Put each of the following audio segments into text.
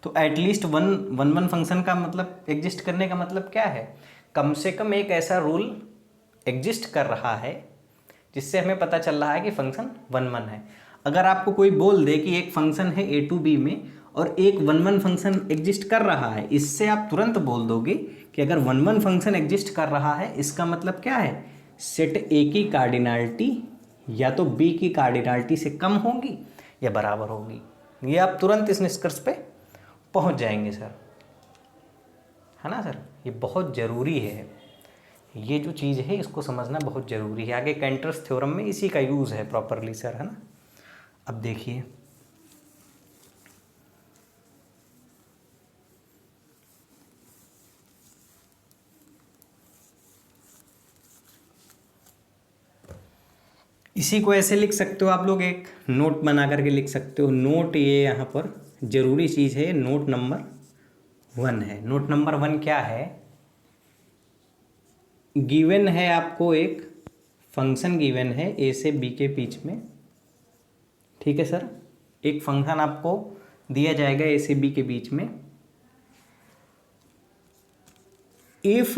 तो at least one function का मतलब एग्जिस्ट करने का मतलब क्या है, कम से कम एक ऐसा रूल एग्जिस्ट कर रहा है जिससे हमें पता चल रहा है कि फंक्शन वन है। अगर आपको कोई बोल दे कि एक फंक्शन है ए टू बी में और एक वन फंक्शन एग्जिस्ट कर रहा है, इससे आप तुरंत बोल दोगे कि अगर वन फंक्शन एग्जिस्ट कर रहा है इसका मतलब क्या है, सेट ए की कार्डिनलिटी या तो बी की कार्डिनलिटी से कम होगी या बराबर होगी। ये आप तुरंत इस निष्कर्ष पे पहुंच जाएंगे सर, है ना सर। ये बहुत ज़रूरी है, ये जो चीज़ है इसको समझना बहुत ज़रूरी है। आगे कैंटर्स थ्योरम में इसी का यूज़ है प्रॉपरली सर, है ना। अब देखिए इसी को ऐसे लिख सकते हो आप लोग, एक नोट बना करके लिख सकते हो। नोट ये यहाँ पर ज़रूरी चीज़ है, नोट नंबर 1 है। नोट नंबर 1 क्या है, गिवन है आपको एक फंक्शन गिवन है ए से बी के बीच में, ठीक है सर। एक फंक्शन आपको दिया जाएगा ए से बी के बीच में। इफ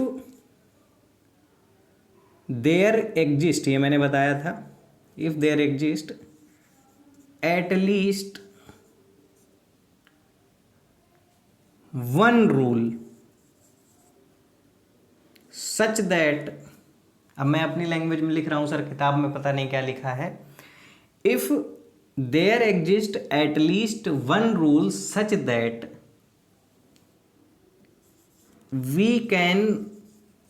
देयर एग्जिस्ट, ये मैंने बताया था, if there exist at least one rule such that, अब मैं अपनी लैंग्वेज में लिख रहा हूं सर, किताब में पता नहीं क्या लिखा है। If there exist at least one rule such that we can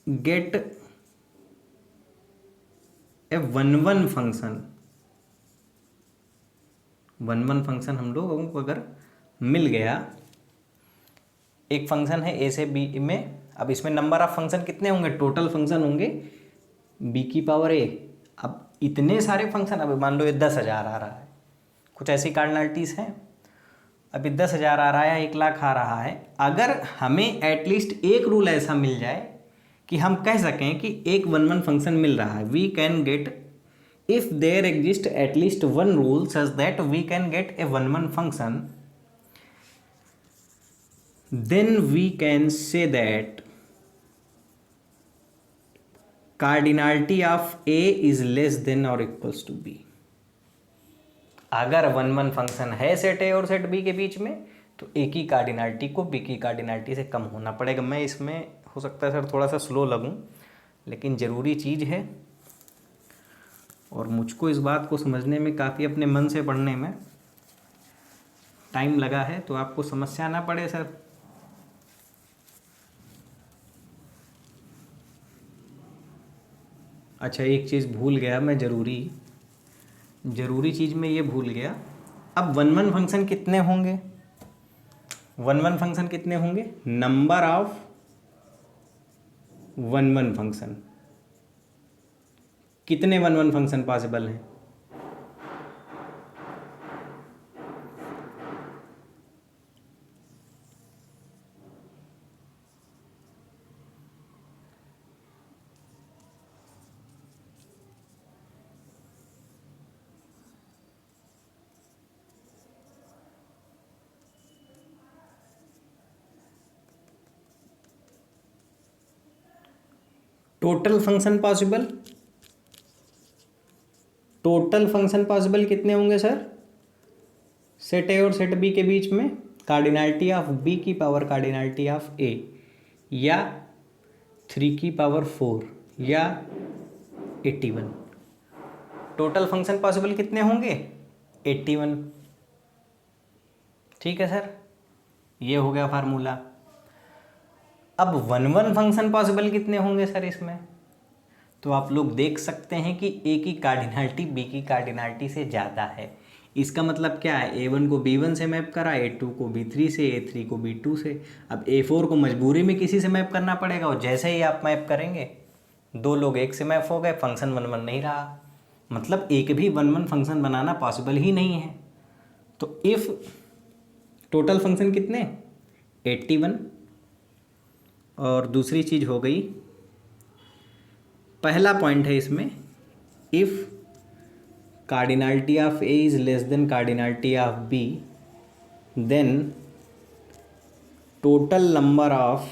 get a one function. One function हम लोगों को अगर मिल गया, एक फंक्शन है ए से बी में, अब इसमें नंबर ऑफ फंक्शन कितने होंगे, टोटल फंक्शन होंगे बी की पावर ए। अब इतने सारे फंक्शन, अब मान लो ये 10,000 आ रहा है, कुछ ऐसी कार्डिनलिटीज़ हैं। अभी 10,000 आ रहा है, 1,00,000 आ रहा है। अगर हमें एटलीस्ट एक रूल ऐसा मिल जाए कि हम कह सकें कि एक वन फंक्शन मिल रहा है, we can get, if there exist at least one rule such that we can get a one function, then we can say that cardinality of A is less than or equals to B। अगर one function है set ए और set B के बीच में, तो ए की cardinality को B की cardinality से कम होना पड़ेगा। मैं इसमें हो सकता है सर थोड़ा सा स्लो लगूं, लेकिन ज़रूरी चीज़ है और मुझको इस बात को समझने में, काफ़ी अपने मन से पढ़ने में टाइम लगा है, तो आपको समस्या ना पड़े सर। अच्छा, एक चीज़ भूल गया मैं, ज़रूरी चीज़ में ये भूल गया। अब वन फंक्शन कितने होंगे, वन फंक्शन कितने होंगे, नंबर ऑफ वन फंक्शन, कितने वन फंक्शन पॉसिबल हैं। टोटल फंक्शन पॉसिबल कितने होंगे सर, सेट ए और सेट बी के बीच में कार्डिनलिटी ऑफ बी की पावर कार्डिनलिटी ऑफ ए, या 3 की पावर 4 या 81। टोटल फंक्शन पॉसिबल कितने होंगे, 81। ठीक है सर, ये हो गया फार्मूला। अब वन फंक्शन पॉसिबल कितने होंगे सर इसमें, तो आप लोग देख सकते हैं कि ए की कार्डिनलिटी बी की कार्डिनलिटी से ज़्यादा है। इसका मतलब क्या है, A1 को B1 से मैप करा, A2 को B3 से, A3 को B2 से। अब A4 को मजबूरी में किसी से मैप करना पड़ेगा, और जैसे ही आप मैप करेंगे, दो लोग एक से मैप हो गए, फंक्शन वन नहीं रहा, मतलब एक भी वन फंक्शन बनाना पॉसिबल ही नहीं है। तो इफ़ टोटल फंक्शन कितने, 81। और दूसरी चीज़ हो गई, पहला पॉइंट है इसमें, if cardinality of A is less than cardinality of B, then total number of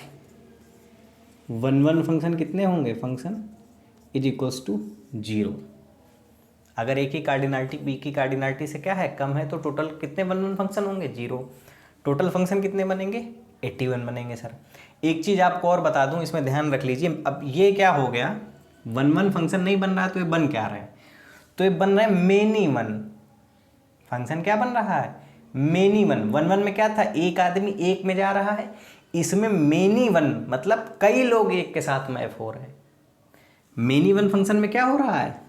one one function कितने होंगे, फंक्शन इज इक्वल्स टू 0। अगर ए की कार्डिनलिटी बी की कार्डिनलिटी से क्या है, कम है, तो टोटल कितने वन वन फंक्शन होंगे, 0। टोटल फंक्शन कितने बनेंगे, 81 बनेंगे सर। एक चीज़ आपको और बता दूं, इसमें ध्यान रख लीजिए। अब ये क्या हो गया, वन वन फंक्शन नहीं बन रहा है, तो ये बन क्या रहा है, तो ये बन रहा है मेनी वन फंक्शन। क्या बन रहा है, मेनी वन। वन वन में क्या था, एक आदमी एक में जा रहा है, इसमें मेनी वन मतलब कई लोग एक के साथ मैप हो रहे हैं। मेनी वन फंक्शन में क्या हो रहा है,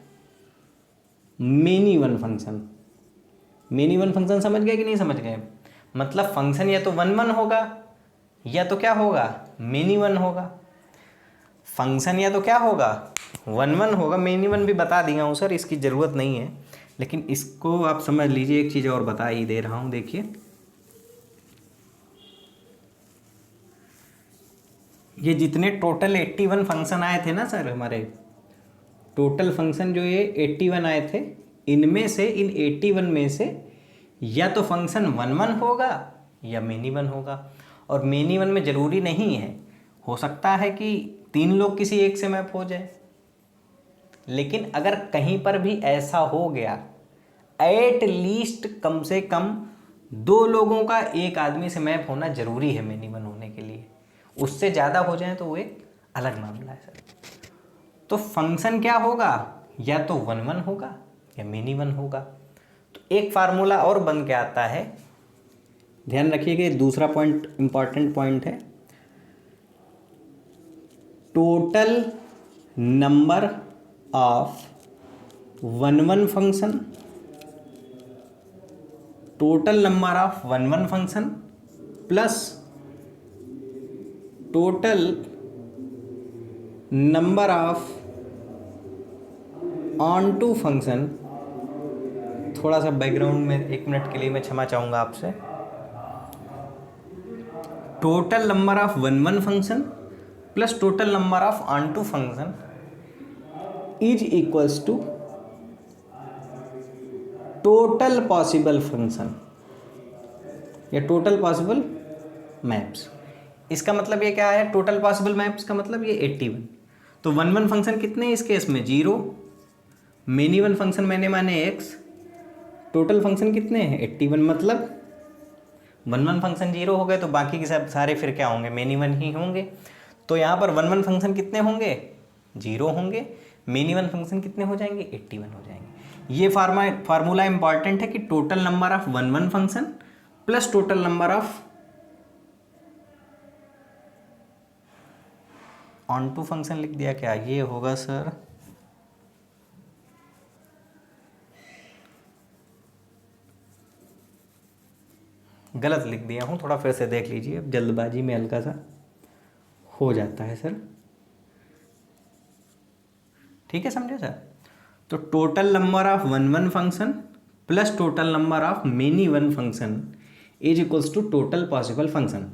many one function. Many one function समझ गए कि नहीं समझ गए, मतलब फंक्शन या तो वन वन होगा या तो क्या होगा, मेनी वन होगा। फंक्शन या तो क्या होगा, वन वन होगा। मेनी वन भी बता दिया हूँ सर, इसकी ज़रूरत नहीं है, लेकिन इसको आप समझ लीजिए। एक चीज़ और बता ही दे रहा हूँ, देखिए ये जितने टोटल 81 फंक्शन आए थे ना सर, हमारे टोटल फंक्शन जो ये 81 आए थे, इनमें से, इन 81 में से या तो फंक्शन वन वन होगा या मेनी वन होगा। और मेनी वन में ज़रूरी नहीं है, हो सकता है कि 3 लोग किसी एक से मैप हो जाए। लेकिन अगर कहीं पर भी ऐसा हो गया, एट लीस्ट कम से कम 2 लोगों का एक आदमी से मैप होना ज़रूरी है मेनी वन होने के लिए। उससे ज़्यादा हो जाए तो वो एक अलग मामला है सर। तो फंक्शन क्या होगा, या तो वन वन होगा या मेनी वन होगा। तो एक फार्मूला और बन के आता है, ध्यान रखिएगा, दूसरा पॉइंट इंपॉर्टेंट पॉइंट है। Total number of one one function, total number of one one function plus total number of onto function. थोड़ा सा बैकग्राउंड में 1 मिनट के लिए मैं क्षमा चाहूँगा आपसे। Total number of one one function plus total number of onto function is equals to total possible function या टोटल पॉसिबल मैप्स। इसका मतलब ये क्या है, टोटल पॉसिबल मैप्स का मतलब ये 81। तो वन वन फंक्शन कितने हैं इस केस में, 0। मेनी वन फंक्शन मैंने माने x, टोटल फंक्शन कितने हैं 81। मतलब वन वन फंक्शन 0 हो गए तो बाकी के सब सारे फिर क्या होंगे, मेनी वन ही होंगे। तो यहाँ पर वन वन फंक्शन कितने होंगे, 0 होंगे। मेनी वन फंक्शन कितने हो जाएंगे, 81 हो जाएंगे। ये फार्मूला इंपॉर्टेंट है कि total number of one one function plus total number of onto function लिख दिया क्या, ये होगा सर गलत लिख दिया हूँ, थोड़ा फिर से देख लीजिए। अब जल्दबाजी में हल्का सा हो जाता है सर, ठीक है, समझे सर। तो total number of one one function plus total number of many one function is equals to total possible function.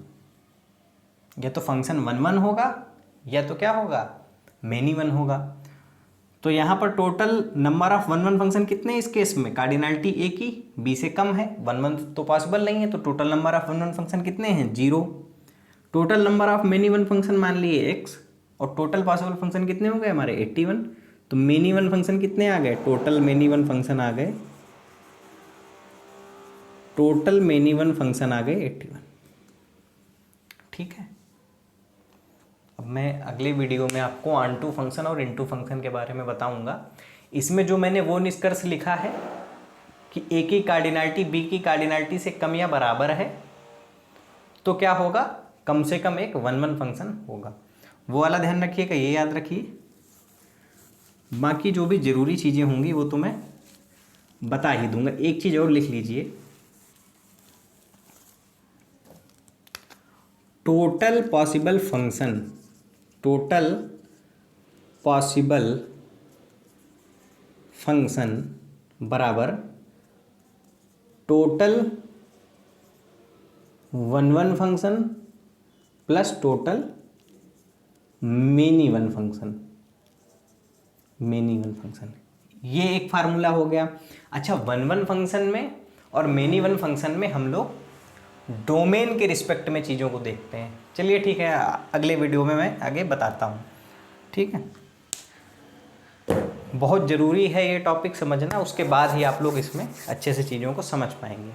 या तो फंक्शन वन वन होगा या तो क्या होगा, मेनी वन होगा। तो यहाँ पर total number of one one function कितने हैं इस केस में, कार्डिनलिटी ए की बी से कम है, वन वन तो पॉसिबल नहीं है, तो total number of one one function कितने हैं, 0। Total number of many one function मान लिए x, और टोटल पॉसिबल फंक्शन कितने हो गए हमारे 81। तो मेनी वन फंक्शन कितने आ गए, टोटल मेनी वन फंक्शन आ गए, टोटल मेनी वन फंक्शन आ गए 81। ठीक है। अब मैं अगले वीडियो में आपको ऑन टू फंक्शन और इनटू फंक्शन के बारे में बताऊंगा। इसमें जो मैंने वो निष्कर्ष लिखा है कि ए की कार्डिनलिटी बी की कार्डिनलिटी से कम या बराबर है, तो क्या होगा, कम से कम एक वन वन फंक्शन होगा। वो वाला ध्यान रखिएगा, ये याद रखिए। बाकी जो भी ज़रूरी चीज़ें होंगी वो तो मैं बता ही दूंगा। एक चीज़ और लिख लीजिए, total possible function, total possible function बराबर total one one function plus total many one function, many one function. ये एक फार्मूला हो गया। अच्छा, वन वन फंक्शन में और मेनी वन फंक्शन में हम लोग डोमेन के रिस्पेक्ट में चीज़ों को देखते हैं। चलिए ठीक है, अगले वीडियो में मैं आगे बताता हूँ। ठीक है, बहुत ज़रूरी है ये टॉपिक समझना, उसके बाद ही आप लोग इसमें अच्छे से चीज़ों को समझ पाएंगे।